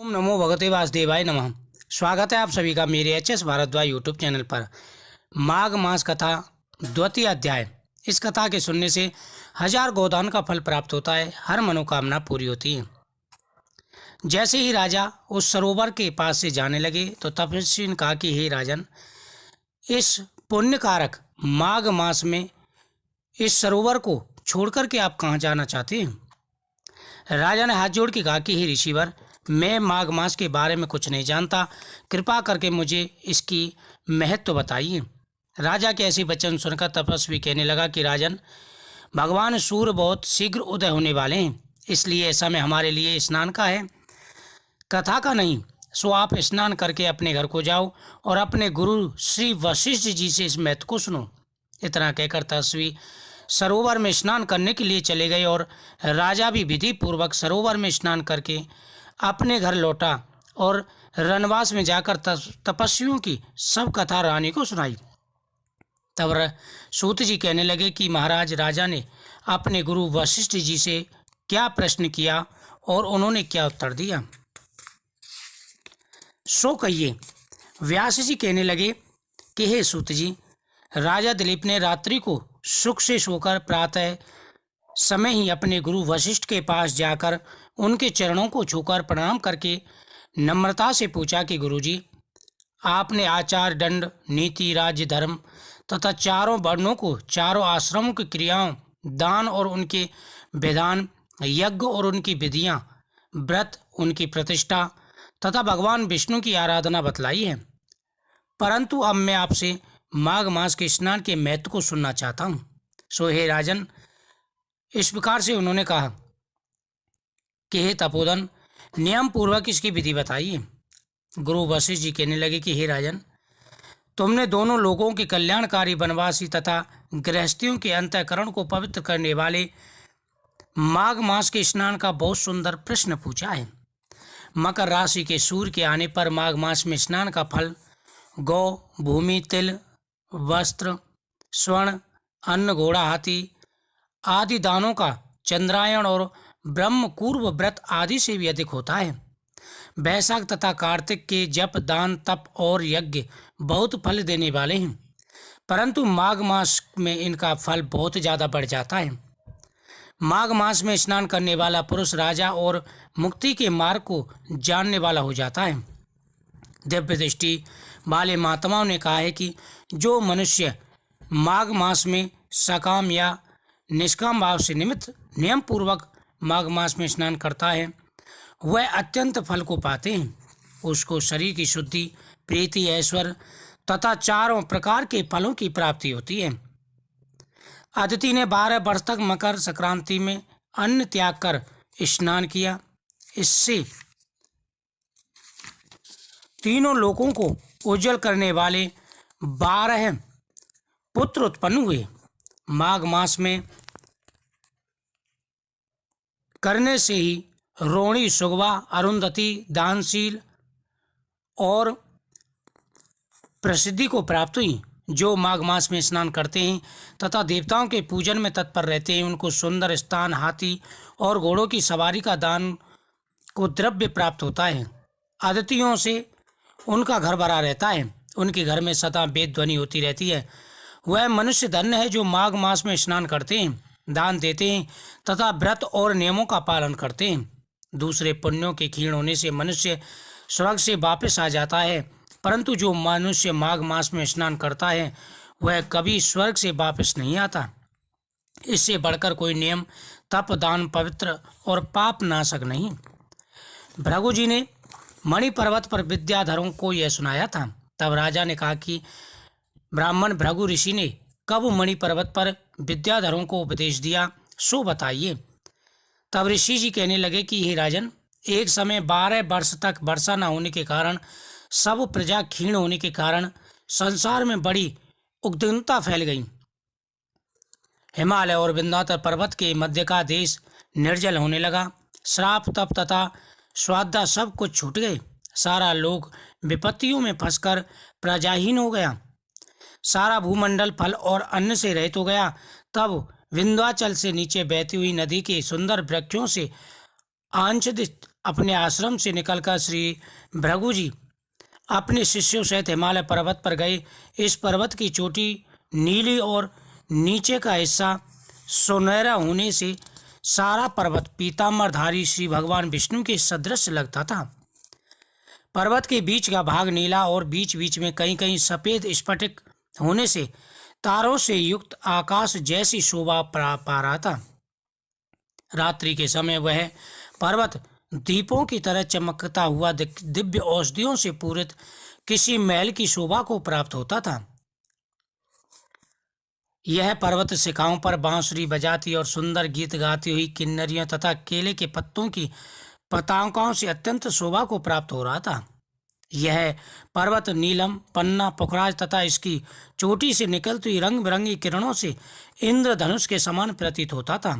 ओम नमो भगवते वासुदेवाय नमः। स्वागत है आप सभी का मेरे एच.एस. भारद्वाज यूट्यूब चैनल पर। माघ मास कथा द्वितीय अध्याय। इस कथा के सुनने से 1000 गोदान का फल प्राप्त होता है, हर मनोकामना पूरी होती है। जैसे ही राजा उस सरोवर के पास से जाने लगे तो तपस्वी ने कहा कि हे राजन, इस पुण्यकारक माघ मास में इस सरोवर को छोड़कर के आप कहाँ जाना चाहते हैं? राजा ने हाथ जोड़ के कहा कि हे ऋषिवर, मैं माघ मास के बारे में कुछ नहीं जानता, कृपा करके मुझे इसकी महत्व बताइए। राजा के ऐसे वचन सुनकर तपस्वी कहने लगा कि राजन, भगवान सूर्य बहुत शीघ्र उदय होने वाले हैं, इसलिए ऐसा में हमारे लिए स्नान का है, कथा का नहीं। सो आप स्नान करके अपने घर को जाओ और अपने गुरु श्री वशिष्ठ जी से इस महत्व को सुनो। इतना कहकर तपस्वी सरोवर में स्नान करने के लिए चले गए और राजा भी विधि पूर्वक सरोवर में स्नान करके अपने घर लौटा और रनवास में जाकर तपस्वियों की सब कथा रानी को सुनाई। तब सूत जी कहने लगे कि महाराज, राजा ने अपने गुरु वशिष्ठ जी से क्या प्रश्न किया और उन्होंने क्या उत्तर दिया, सो कहिए। व्यास जी कहने लगे कि हे सूत जी, राजा दिलीप ने रात्रि को सुख से सोकर प्रातः समय ही अपने गुरु वशिष्ठ के पास जाकर उनके चरणों को छूकर प्रणाम करके नम्रता से पूछा कि गुरुजी, आपने आचार, दंड, नीति, राज्य, धर्म तथा चारों वर्णों को, चारों आश्रमों की क्रियाओं, दान और उनके विधान, यज्ञ और उनकी विधियां, व्रत, उनकी प्रतिष्ठा तथा भगवान विष्णु की आराधना बतलाई है। परंतु अब मैं आपसे माघ मास के स्नान के महत्व को सुनना चाहता हूँ। सो हे राजन, इस प्रकार से उन्होंने कहा कि हे तपोधन, नियम पूर्वक इसकी विधि बताइए। गुरु वशिष्ठ जी कहने लगे कि हे राजन, तुमने दोनों लोगों के कल्याणकारी वनवासी तथा गृहस्थियों के अंतःकरण को पवित्र करने वाले माघ मास के स्नान का बहुत सुंदर प्रश्न पूछा है। मकर राशि के सूर्य के आने पर माघ मास में स्नान का फल गौ, भूमि, तिल, वस्त्र, स्वर्ण, अन्न, घोड़ा, हाथी आदि दानों का चंद्रायण और ब्रह्म पूर्व व्रत आदि से भी अधिक होता है। वैशाख तथा कार्तिक के जप, दान, तप और यज्ञ बहुत फल देने वाले हैं, परंतु माघ मास में इनका फल बहुत ज़्यादा बढ़ जाता है। माघ मास में स्नान करने वाला पुरुष राजा और मुक्ति के मार्ग को जानने वाला हो जाता है। दिव्य दृष्टि वाले महात्माओं ने कहा है कि जो मनुष्य माघ मास में सकाम या निष्काम भाव से निमित्त नियम पूर्वक माघ मास में स्नान करता है, वह अत्यंत फल को पाते हैं। उसको शरीर की शुद्धि, प्रीति, ऐश्वर्य तथा चारों प्रकार के फलों की प्राप्ति होती है। अदिति ने 12 वर्ष तक मकर संक्रांति में अन्न त्याग कर स्नान किया। इससे तीनों लोगों को उज्जवल करने वाले 12 पुत्र उत्पन्न हुए। माघ मास में करने से ही रोहिणी, सुगवा, अरुंधति, दानशील और प्रसिद्धि को प्राप्त हुई। जो माघ मास में स्नान करते हैं तथा देवताओं के पूजन में तत्पर रहते हैं, उनको सुंदर स्थान, हाथी और घोड़ों की सवारी का दान को द्रव्य प्राप्त होता है। अतिथियों से उनका घर भरा रहता है, उनके घर में सदा वेद ध्वनि होती रहती है। वह मनुष्य धन्य है जो माघ मास में स्नान करते हैं, दान देते हैं तथा व्रत और नियमों का पालन करते हैं। दूसरे पुण्यों के क्षीण होने से मनुष्य स्वर्ग से वापस आ जाता है, परंतु जो मनुष्य माघ मास में स्नान करता है वह कभी स्वर्ग से वापस नहीं आता। इससे बढ़कर कोई नियम, तप, दान, पवित्र और पाप नाशक नहीं। भृगु जी ने मणि पर्वत पर विद्याधरों को यह सुनाया था। तब राजा ने कहा कि ब्राह्मण भृगु ऋषि ने कब मणि पर्वत पर विद्याधरों को उपदेश दिया, सो बताइए। तब ऋषि जी कहने लगे कि हे राजन, एक समय 12 वर्ष तक वर्षा न होने के कारण, सब प्रजा क्षीण होने के कारण संसार में बड़ी उद्विग्नता फैल गई। हिमालय और विंध्याचल पर्वत के मध्य का देश निर्जल होने लगा। श्राप, तप तथा स्वाध्या सब कुछ छूट गए। सारा लोग विपत्तियों में फंसकर प्रजाहीन हो गया। सारा भूमंडल फल और अन्न से रहित हो गया। तब विंध्याचल से नीचे बहती हुई नदी के सुंदर वृक्षों से अपने आश्रम से निकलकर श्री भृगु जी अपने शिष्यों सहित हिमालय पर्वत पर गए। इस पर्वत की चोटी नीली और नीचे का हिस्सा सुनहरा होने से सारा पर्वत पीताम्बरधारी श्री भगवान विष्णु के सदृश लगता था। पर्वत के बीच का भाग नीला और बीच बीच में कहीं कहीं सफेद स्फटिक होने से तारों से युक्त आकाश जैसी शोभा पा रहा था। रात्रि के समय वह पर्वत दीपों की तरह चमकता हुआ दिव्य औषधियों से पूरित किसी महल की शोभा को प्राप्त होता था। यह पर्वत शिखाओं पर बांसुरी बजाती और सुंदर गीत गाती हुई किन्नरियों तथा केले के पत्तों की पताकाओं से अत्यंत शोभा को प्राप्त हो रहा था। यह पर्वत नीलम, पन्ना, पुखराज तथा इसकी चोटी से निकलती हुई रंग बिरंगी किरणों से इंद्रधनुष के समान प्रतीत होता था।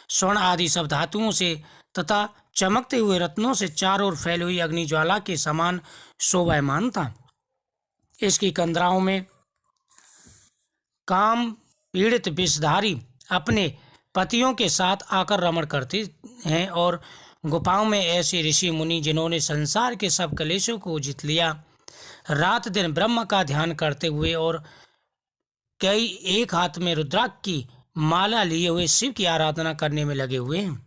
स्वर्ण आदि सब धातुओं से तथा चमकते हुए रत्नों से चारों ओर फैली हुई अग्निज्वाला के समान शोभायमान था। इसकी कंदराओं में काम पीड़ित विषधारी अपने पतियों के साथ आकर रमण करते हैं और गुफाओं में ऐसे ऋषि मुनि जिन्होंने संसार के सब कलेशों को जीत लिया, रात दिन ब्रह्म का ध्यान करते हुए और कई एक हाथ में रुद्राक्ष की माला लिए हुए शिव की आराधना करने में लगे हुए हैं।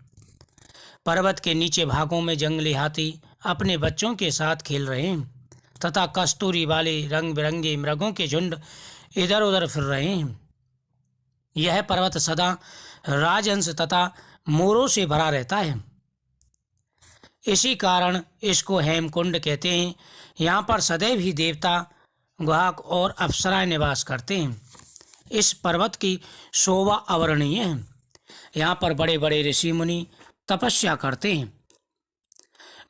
पर्वत के नीचे भागों में जंगली हाथी अपने बच्चों के साथ खेल रहे हैं तथा कस्तूरी वाले रंग बिरंगे मृगों के झुंड इधर उधर फिर रहे हैं। यह पर्वत सदा राजहंस तथा मोरों से भरा रहता है। इसी कारण इसको हेमकुंड कहते हैं। यहाँ पर सदैव ही देवता, गुहाक और अप्सराएं निवास करते हैं। इस पर्वत की शोभा अवर्णनीय है। यहाँ पर बड़े बड़े ऋषि मुनि तपस्या करते हैं।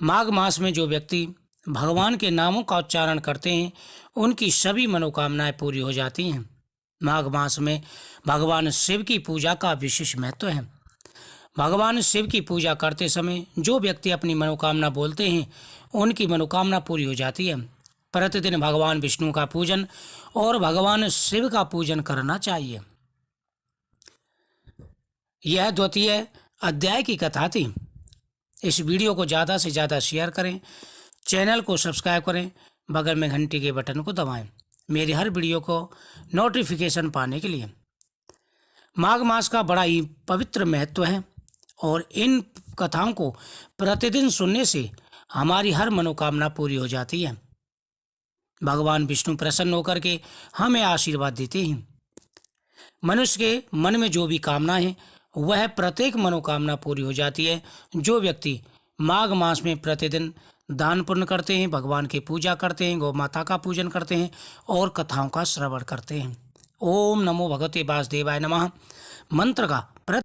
माघ मास में जो व्यक्ति भगवान के नामों का उच्चारण करते हैं उनकी सभी मनोकामनाएं पूरी हो जाती हैं। माघ मास में भगवान शिव की पूजा का विशेष महत्व है। भगवान शिव की पूजा करते समय जो व्यक्ति अपनी मनोकामना बोलते हैं उनकी मनोकामना पूरी हो जाती है। प्रतिदिन भगवान विष्णु का पूजन और भगवान शिव का पूजन करना चाहिए। यह द्वितीय अध्याय की कथा थी। इस वीडियो को ज़्यादा से ज़्यादा शेयर करें, चैनल को सब्सक्राइब करें, बगल में घंटी के बटन को दबाएं मेरी हर वीडियो को नोटिफिकेशन पाने के लिए। माघ मास का बड़ा ही पवित्र महत्व है और इन कथाओं को प्रतिदिन सुनने से हमारी हर मनोकामना पूरी हो जाती है। भगवान विष्णु प्रसन्न होकर के हमें आशीर्वाद देते हैं। मनुष्य के मन में जो भी कामना है वह प्रत्येक मनोकामना पूरी हो जाती है। जो व्यक्ति माघ मास में प्रतिदिन दान पुण्य करते हैं, भगवान की पूजा करते हैं, गौ माता का पूजन करते हैं और कथाओं का श्रवण करते हैं। ओम नमो भगवते वासुदेवाय नमः मंत्र का